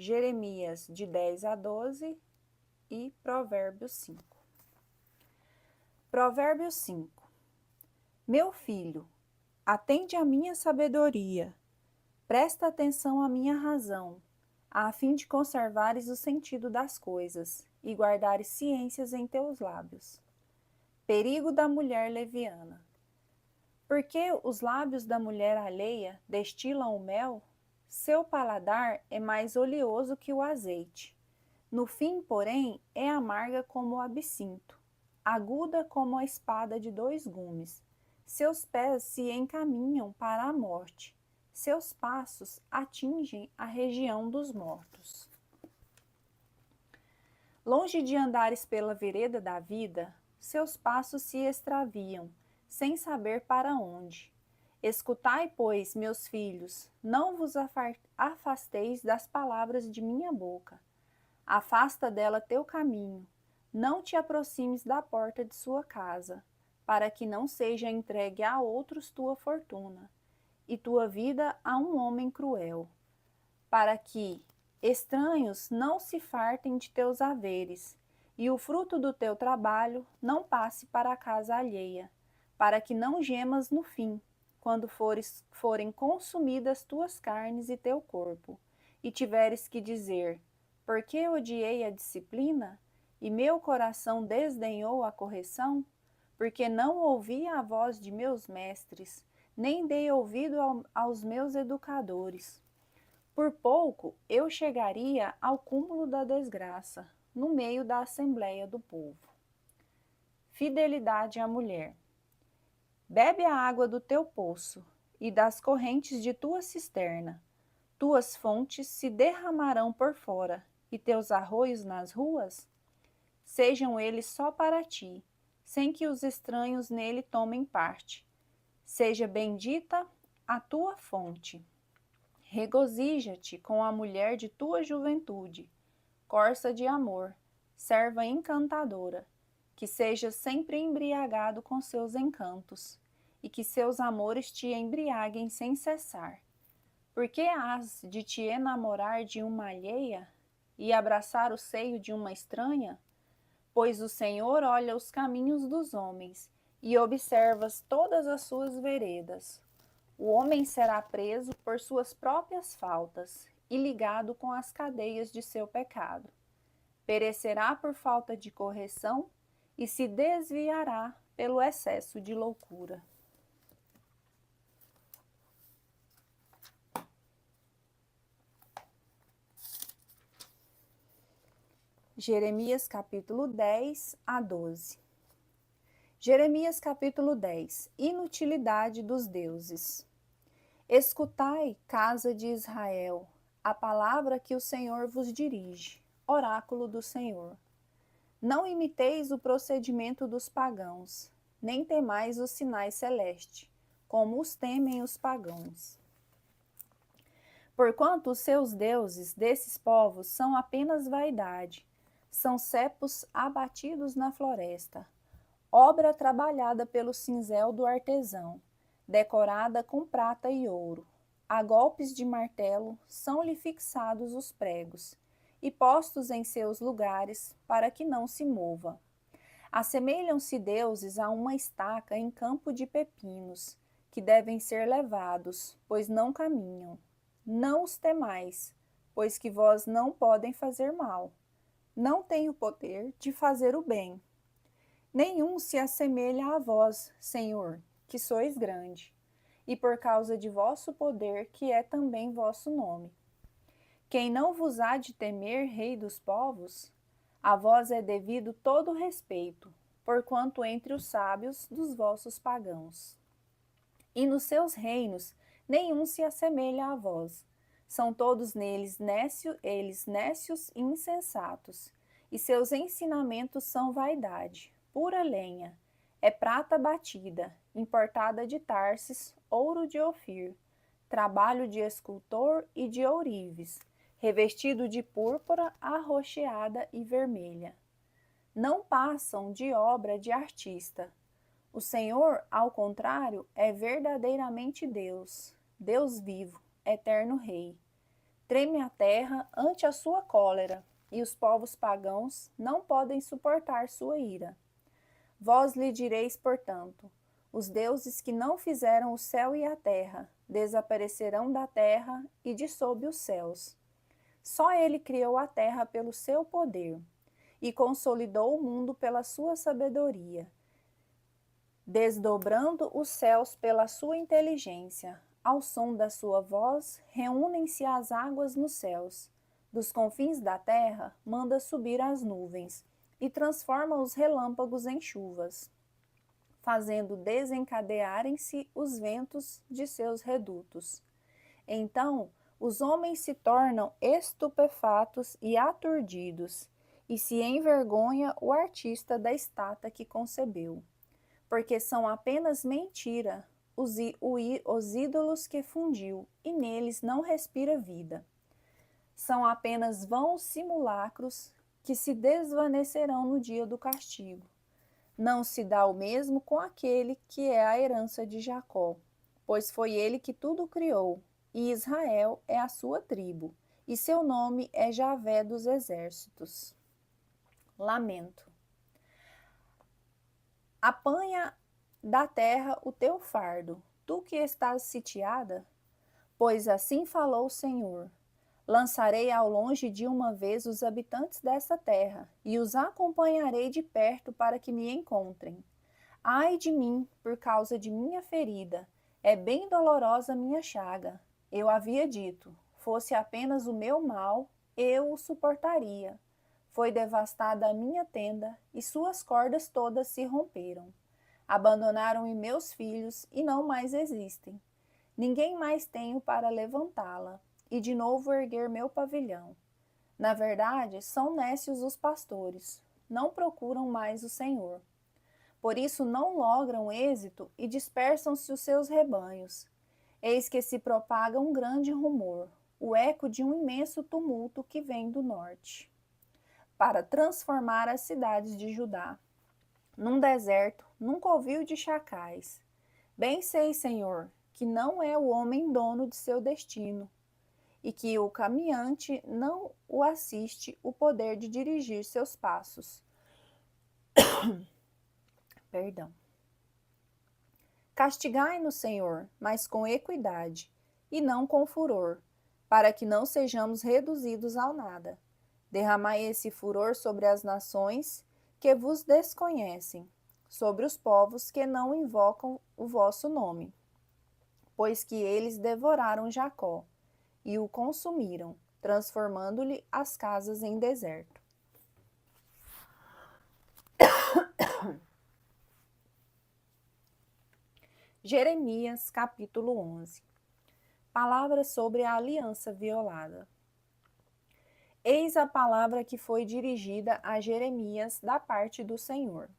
Jeremias de 10 a 12 e Provérbios 5. Provérbios 5. Meu filho, atende à minha sabedoria, presta atenção à minha razão, a fim de conservares o sentido das coisas e guardares ciências em teus lábios. Perigo da mulher leviana. Porque os lábios da mulher alheia destilam o mel, seu paladar é mais oleoso que o azeite. No fim, porém, é amarga como o absinto, aguda como a espada de 2 gumes. Seus pés se encaminham para a morte, seus passos atingem a região dos mortos. Longe de andares pela vereda da vida, seus passos se extraviam, sem saber para onde. Escutai, pois, meus filhos, não vos afasteis das palavras de minha boca. Afasta dela teu caminho, não te aproximes da porta de sua casa, para que não seja entregue a outros tua fortuna, e tua vida a um homem cruel, para que estranhos não se fartem de teus haveres, e o fruto do teu trabalho não passe para a casa alheia, para que não gemas no fim, quando forem consumidas tuas carnes e teu corpo, e tiveres que dizer: porque odiei a disciplina, e meu coração desdenhou a correção? Porque não ouvi a voz de meus mestres, nem dei ouvido aos meus educadores. Por pouco eu chegaria ao cúmulo da desgraça, no meio da assembleia do povo. Fidelidade à mulher. Bebe a água do teu poço e das correntes de tua cisterna. Tuas fontes se derramarão por fora, e teus arroios nas ruas? Sejam eles só para ti, sem que os estranhos nele tomem parte. Seja bendita a tua fonte. Regozija-te com a mulher de tua juventude, corça de amor, serva encantadora, que sejas sempre embriagado com seus encantos, e que seus amores te embriaguem sem cessar. Porque hás de te enamorar de uma alheia e abraçar o seio de uma estranha? Pois o Senhor olha os caminhos dos homens e observas todas as suas veredas. O homem será preso por suas próprias faltas e ligado com as cadeias de seu pecado. Perecerá por falta de correção e se desviará pelo excesso de loucura. Jeremias capítulo 10 a 12. Jeremias capítulo 10. Inutilidade dos deuses. Escutai, casa de Israel, a palavra que o Senhor vos dirige, oráculo do Senhor. Não imiteis o procedimento dos pagãos, nem temais os sinais celestes, como os temem os pagãos. Porquanto os seus deuses desses povos são apenas vaidade, são cepos abatidos na floresta, obra trabalhada pelo cinzel do artesão, decorada com prata e ouro. A golpes de martelo são-lhe fixados os pregos, e postos em seus lugares para que não se mova. Assemelham-se deuses a uma estaca em campo de pepinos, que devem ser levados, pois não caminham. Não os temais, pois que vós não podem fazer mal. Não têm o poder de fazer o bem. Nenhum se assemelha a vós, Senhor, que sois grande, e por causa de vosso poder, que é também vosso nome. Quem não vos há de temer, Rei dos povos? A vós é devido todo respeito, porquanto entre os sábios dos vossos pagãos. E nos seus reinos nenhum se assemelha a vós. São todos neles eles nécios e insensatos, e seus ensinamentos são vaidade, pura lenha. É prata batida, importada de Tarsis, ouro de Ofir, trabalho de escultor e de ourives, revestido de púrpura arroxeada e vermelha. Não passam de obra de artista. O Senhor, ao contrário, é verdadeiramente Deus, Deus vivo, eterno Rei. Treme a terra ante a sua cólera, e os povos pagãos não podem suportar sua ira. Vós lhe direis, portanto: os deuses que não fizeram o céu e a terra desaparecerão da terra e de sob os céus. Só ele criou a terra pelo seu poder e consolidou o mundo pela sua sabedoria, desdobrando os céus pela sua inteligência. Ao som da sua voz, reúnem-se as águas nos céus. Dos confins da terra, manda subir as nuvens e transforma os relâmpagos em chuvas, fazendo desencadearem-se os ventos de seus redutos. Então, os homens se tornam estupefatos e aturdidos, e se envergonha o artista da estátua que concebeu, porque são apenas mentira os ídolos que fundiu, e neles não respira vida. São apenas vãos simulacros que se desvanecerão no dia do castigo. Não se dá o mesmo com aquele que é a herança de Jacó, pois foi ele que tudo criou, e Israel é a sua tribo, e seu nome é Javé dos exércitos. Lamento. Apanha da terra o teu fardo, tu que estás sitiada? Pois assim falou o Senhor: lançarei ao longe de uma vez os habitantes dessa terra, e os acompanharei de perto para que me encontrem. Ai de mim, por causa de minha ferida, é bem dolorosa minha chaga. Eu havia dito, fosse apenas o meu mal, eu o suportaria. Foi devastada a minha tenda, e suas cordas todas se romperam. Abandonaram-me meus filhos, e não mais existem. Ninguém mais tenho para levantá-la, e de novo erguer meu pavilhão. Na verdade, são nécios os pastores, não procuram mais o Senhor. Por isso não logram êxito e dispersam-se os seus rebanhos. Eis que se propaga um grande rumor, o eco de um imenso tumulto que vem do norte, para transformar as cidades de Judá num deserto, num covil de chacais. Bem sei, Senhor, que não é o homem dono de seu destino, e que o caminhante não o assiste o poder de dirigir seus passos. Perdão. Castigai-nos, Senhor, mas com equidade, e não com furor, para que não sejamos reduzidos ao nada. Derramai esse furor sobre as nações que vos desconhecem, sobre os povos que não invocam o vosso nome, pois que eles devoraram Jacó e o consumiram, transformando-lhe as casas em deserto. Jeremias, capítulo 11. Palavras sobre a aliança violada. Eis a palavra que foi dirigida a Jeremias da parte do Senhor.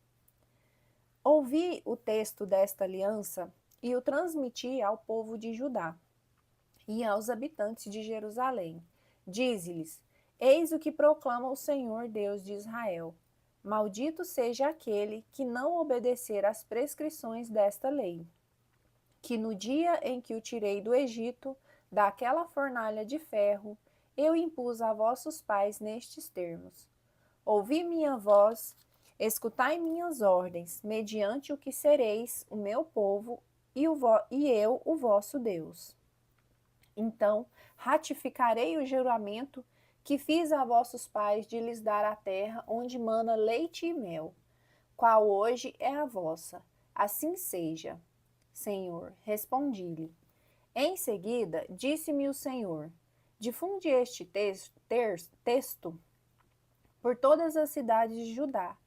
Ouvi o texto desta aliança e o transmiti ao povo de Judá e aos habitantes de Jerusalém. Dize-lhes: eis o que proclama o Senhor Deus de Israel. Maldito seja aquele que não obedecer às prescrições desta lei, que no dia em que o tirei do Egito, daquela fornalha de ferro, eu impus a vossos pais nestes termos: ouvi minha voz, escutai minhas ordens, mediante o que sereis o meu povo e eu o vosso Deus. Então ratificarei o juramento que fiz a vossos pais de lhes dar a terra onde mana leite e mel, qual hoje é a vossa. Assim seja. Senhor, respondi-lhe. Em seguida, disse-me o Senhor: difunde este texto por todas as cidades de Judá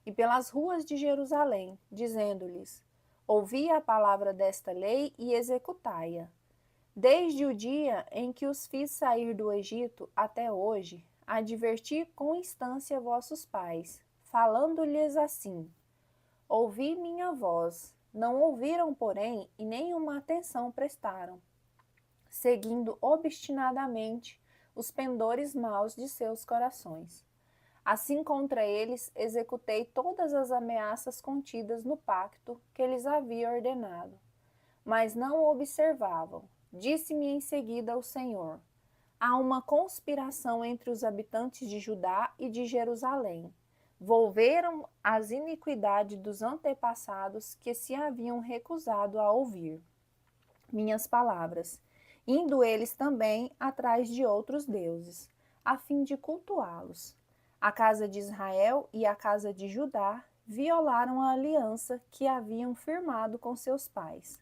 e pelas ruas de Jerusalém, dizendo-lhes: ouvi a palavra desta lei e executai-a. Desde o dia em que os fiz sair do Egito até hoje, adverti com instância vossos pais, falando-lhes assim: ouvi minha voz. Não ouviram, porém, e nenhuma atenção prestaram, seguindo obstinadamente os pendores maus de seus corações. Assim contra eles executei todas as ameaças contidas no pacto que lhes havia ordenado. Mas não o observavam. Disse-me em seguida o Senhor: Há uma conspiração entre os habitantes de Judá e de Jerusalém. Volveram as iniquidades dos antepassados que se haviam recusado a ouvir minhas palavras, indo eles também atrás de outros deuses, a fim de cultuá-los. A casa de Israel e a casa de Judá violaram a aliança que haviam firmado com seus pais.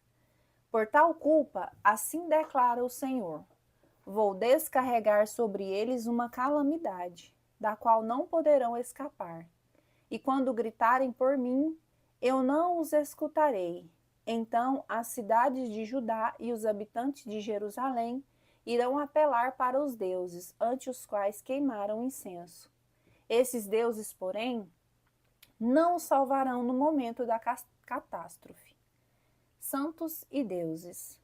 Por tal culpa, assim declara o Senhor: vou descarregar sobre eles uma calamidade, da qual não poderão escapar. E quando gritarem por mim, eu não os escutarei. Então as cidades de Judá e os habitantes de Jerusalém irão apelar para os deuses ante os quais queimaram incenso. Esses deuses, porém, não os salvarão no momento da catástrofe. Santos e deuses.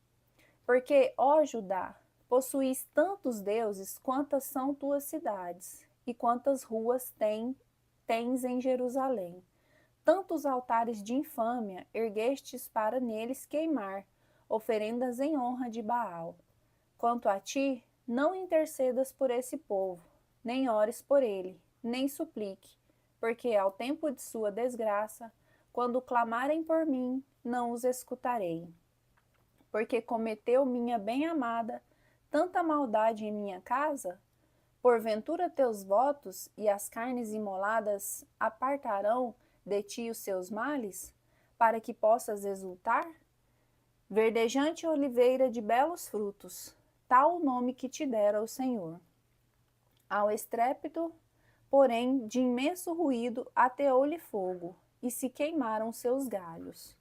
Porque, ó Judá, possuís tantos deuses quantas são tuas cidades, e quantas ruas tens em Jerusalém. Tantos altares de infâmia erguestes para neles queimar, oferendas em honra de Baal. Quanto a ti, não intercedas por esse povo, nem ores por ele, nem suplique, porque ao tempo de sua desgraça, quando clamarem por mim, não os escutarei. Porque cometeu minha bem-amada tanta maldade em minha casa? Porventura teus votos e as carnes imoladas apartarão de ti os seus males, para que possas exultar? Verdejante oliveira de belos frutos, tal o nome que te dera o Senhor. Ao estrépito, porém, de imenso ruído ateou-lhe fogo, e se queimaram seus galhos.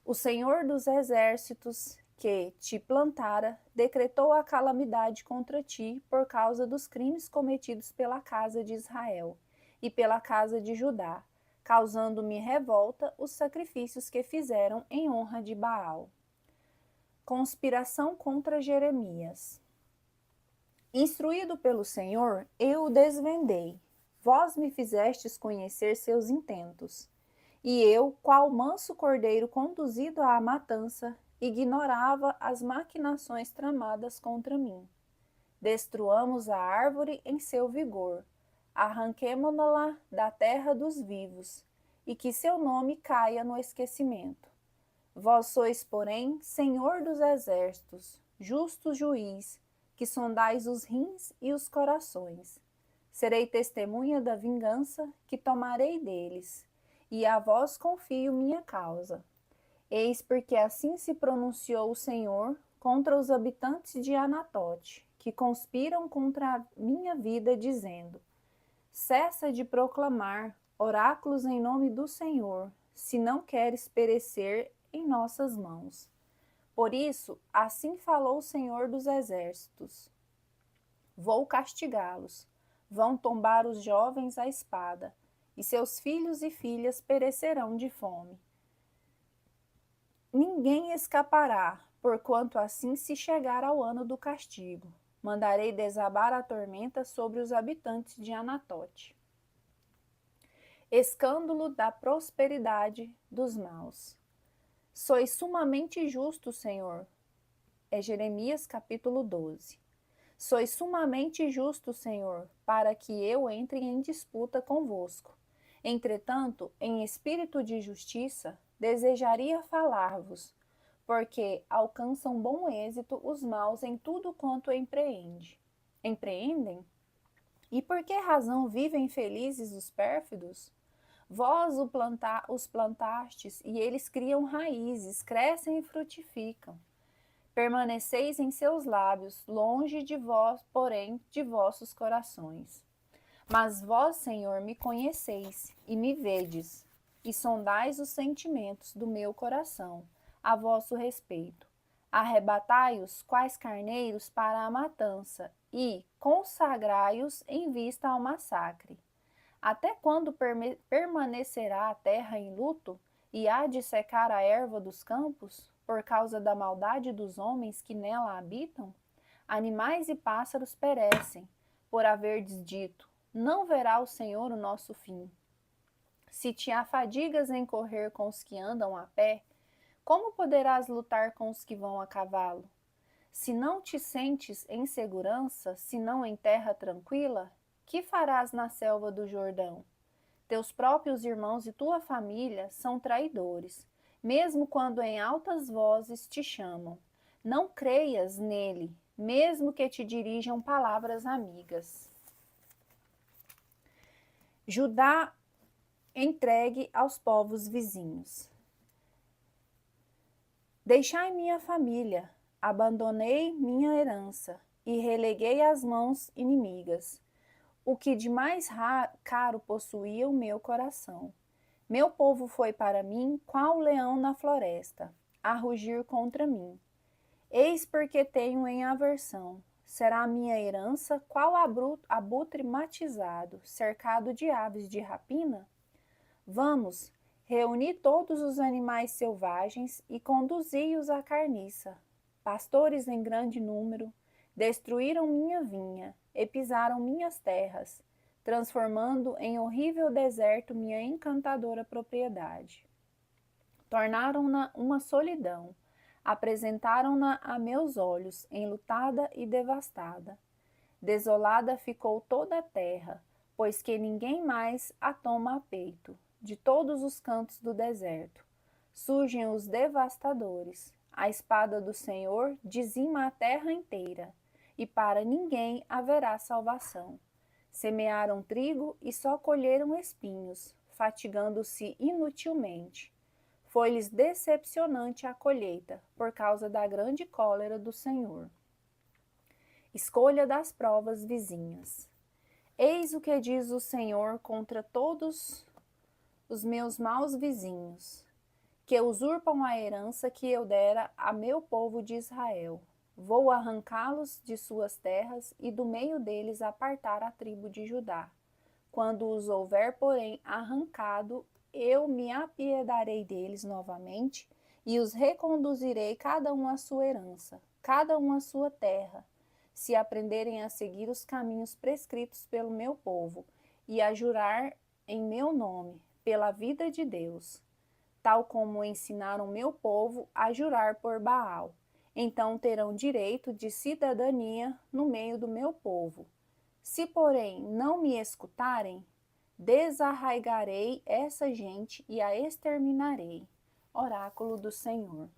O Senhor dos exércitos, que te plantara, decretou a calamidade contra ti por causa dos crimes cometidos pela casa de Israel e pela casa de Judá, causando-me revolta os sacrifícios que fizeram em honra de Baal. Conspiração contra Jeremias. Instruído pelo Senhor, eu o desvendei. Vós me fizestes conhecer seus intentos. E eu, qual manso cordeiro conduzido à matança, ignorava as maquinações tramadas contra mim. Destruamos a árvore em seu vigor, arranquemo-la da terra dos vivos, e que seu nome caia no esquecimento. Vós sois, porém, Senhor dos exércitos, justo juiz, que sondais os rins e os corações. Serei testemunha da vingança que tomarei deles, e a vós confio minha causa. Eis porque assim se pronunciou o Senhor contra os habitantes de Anatote, que conspiram contra a minha vida, dizendo: cessa de proclamar oráculos em nome do Senhor, se não queres perecer em nossas mãos. Por isso, assim falou o Senhor dos exércitos: vou castigá-los, vão tombar os jovens à espada, e seus filhos e filhas perecerão de fome. Ninguém escapará, porquanto assim se chegar ao ano do castigo. Mandarei desabar a tormenta sobre os habitantes de Anatote. Escândalo da prosperidade dos maus. Sois sumamente justo, Senhor. É Jeremias capítulo 12. Sois sumamente justo, Senhor, para que eu entre em disputa convosco. Entretanto, em espírito de justiça, desejaria falar-vos, porque alcançam bom êxito os maus em tudo quanto empreendem? E por que razão vivem felizes os pérfidos? Vós os plantastes, e eles criam raízes, crescem e frutificam. Permaneceis em seus lábios, longe de vós, porém, de vossos corações. Mas vós, Senhor, me conheceis e me vedes, e sondais os sentimentos do meu coração, a vosso respeito. Arrebatai-os quais carneiros para a matança, e consagrai-os em vista ao massacre. Até quando permanecerá a terra em luto, e há de secar a erva dos campos, por causa da maldade dos homens que nela habitam? Animais e pássaros perecem, por haverdes dito: não verá o Senhor o nosso fim. Se te afadigas em correr com os que andam a pé, como poderás lutar com os que vão a cavalo? Se não te sentes em segurança, senão em terra tranquila, que farás na selva do Jordão? Teus próprios irmãos e tua família são traidores, mesmo quando em altas vozes te chamam. Não creias nele, mesmo que te dirijam palavras amigas. Judá entregue aos povos vizinhos. Deixai minha família, abandonei minha herança e releguei às mãos inimigas o que de mais caro possuía o meu coração. Meu povo foi para mim qual leão na floresta, a rugir contra mim. Eis porque tenho em aversão. Será a minha herança qual abutre matizado, cercado de aves de rapina? Vamos, reuni todos os animais selvagens e conduzi-os à carniça. Pastores em grande número destruíram minha vinha e pisaram minhas terras, transformando em horrível deserto minha encantadora propriedade. Tornaram-na uma solidão, apresentaram-na a meus olhos, enlutada e devastada. Desolada ficou toda a terra, pois que ninguém mais a toma a peito. De todos os cantos do deserto surgem os devastadores. A espada do Senhor dizima a terra inteira, e para ninguém haverá salvação. Semearam trigo e só colheram espinhos, fatigando-se inutilmente. Foi-lhes decepcionante a colheita, por causa da grande cólera do Senhor. Escolha das provas vizinhas. Eis o que diz o Senhor contra todos os meus maus vizinhos, que usurpam a herança que eu dera a meu povo de Israel. Vou arrancá-los de suas terras e do meio deles apartar a tribo de Judá. Quando os houver, porém, arrancado, eu me apiedarei deles novamente e os reconduzirei cada um à sua herança, cada um à sua terra, se aprenderem a seguir os caminhos prescritos pelo meu povo e a jurar em meu nome, pela vida de Deus, tal como ensinaram meu povo a jurar por Baal. Então terão direito de cidadania no meio do meu povo. Se, porém, não me escutarem, desarraigarei essa gente e a exterminarei. Oráculo do Senhor.